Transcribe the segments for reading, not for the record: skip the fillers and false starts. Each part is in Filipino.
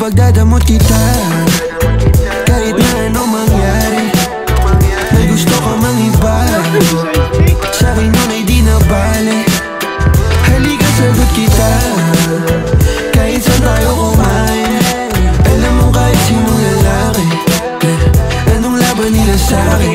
Ipagdadamot kita kahit na anong mangyari. May gusto ka mang iba, sa'kin yun ay di na bale. Halika sagot kita kahit saan tayo kumain. Alam mo kahit sinong lalaki, anong laban nila sa'kin.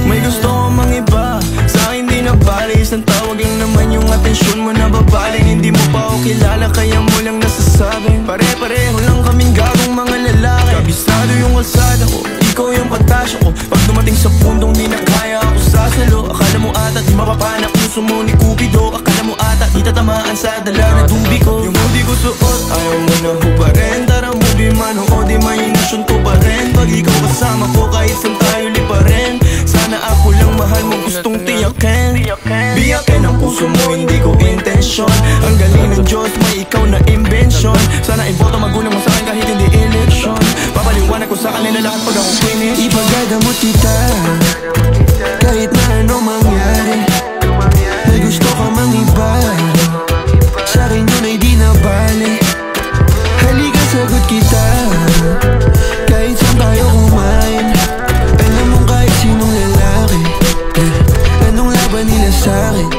May gusto ko mang iba, sa'kin di na bale. Isang tawag lang naman yung atensyon mo na babaling. Hindi mo pa ako kilala kaya mo lang nasasabing pare-pareho lang kaming gagong mga lalaki. Kabisado yung kalsada ko, ikaw yung patasya ko. Pag dumating sa pundong di na kaya ako sasalo. Akala mo ata di mapapana puso mo ni Cupido. Akala mo ata di tatamaan sa dala na tumbi ko. Yung hoodie ko suot, ayaw mo na hubarin. Tara movie man o di mahinasyon ko pa rin. Pag ikaw kasama ko kahit saan tayo lipa rin. Sana ako lang mahal mo gustong tiyakin. Biyakin ang puso mo hindi ko intensyon. Ang galing ng Diyos may ikaw na invention. Sana iboto magulang mo sa akin kahit hindi eleksyon. Papaliwanag ko sa kanila lahat pag ako finish. Ipagdadamot kita kahit na anong mangyari. May gusto ka mang iba, sa'kin yun ay di na bale. Halika sagot kita kahit saan tayo kumain. Alam mo kahit sinong lalaki, anong laban nila sa'kin.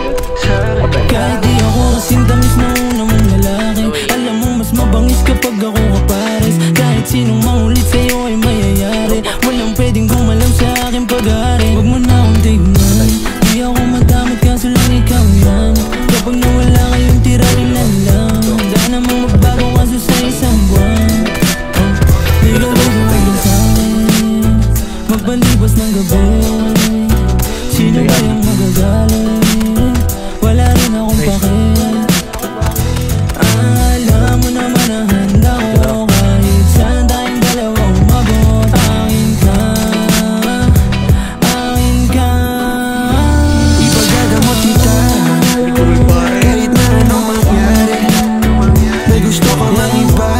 Kahit di ako kasing tamis na una mong lalaki, alam mo mas mabangis kapag ako kapares. Kahit sinong maulit sa'yo ay mayayari. Walang pwedeng gumalam sa aking pag-aari. Huwag mo na akong tignan, di ako madamot kaso lang ikaw yan. Kapag nawala kayong tira rin na lang. Sana mo magbago kaso sa isang buwan. Ikaw ay gawin sa'kin magpalibas ng gabi. Sino kayang magagaling? Wala rin akong pake. Alam mo naman na handa ko kahit saan tayong dalawa umabot. Akin ka, akin ka. Ipagdadamot kita kahit na anong mangyari. May gusto ka mang iba,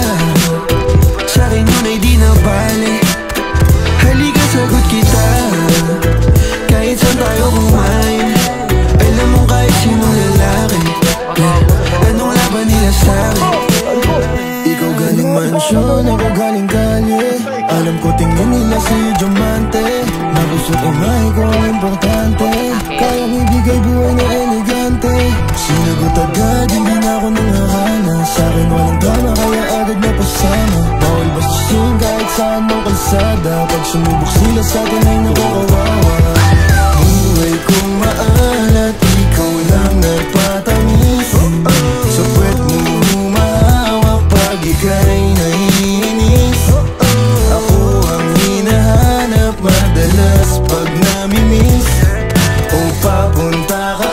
sa'kin yun ay di na bale. Halika sagot kita kahit saan tayo kumain. Alam mo kahit sinong lalaki, anong laban nila sa'kin. Ikaw galing mansyon, ako galing kalye. Alam ko tingin nila sa'yo diamante. Na puso't umay ko ang importante. Kayang ibigay buhay na elegante. Sinagot agad, hindi na ako nangahana. Sa'kin walang drama, kaya agad na pasama. Bawal bastusin kahit saan mong kalsada. Pag sumubok sila sa'tin ay nakakawawa. Buhay kong maalat, ikaw lang nagpatamis. Sa puwet mo humahawak pag ika'y naiinis. Ako ang hinahanap madalas pag namimiss. O papunta ka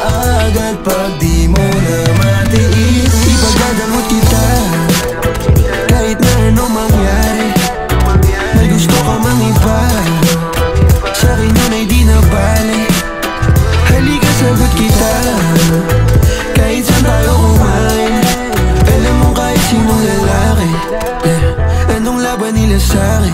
agad pag di mo na matiis. Ipagdadamot kita kahit na anong mangyari. May gusto ka mang iba, sa'kin yun ay di na bale. Halika sagot kita kahit saan tayo kumain. Alam mo kahit sinong lalaki, anong laban nila sa'kin.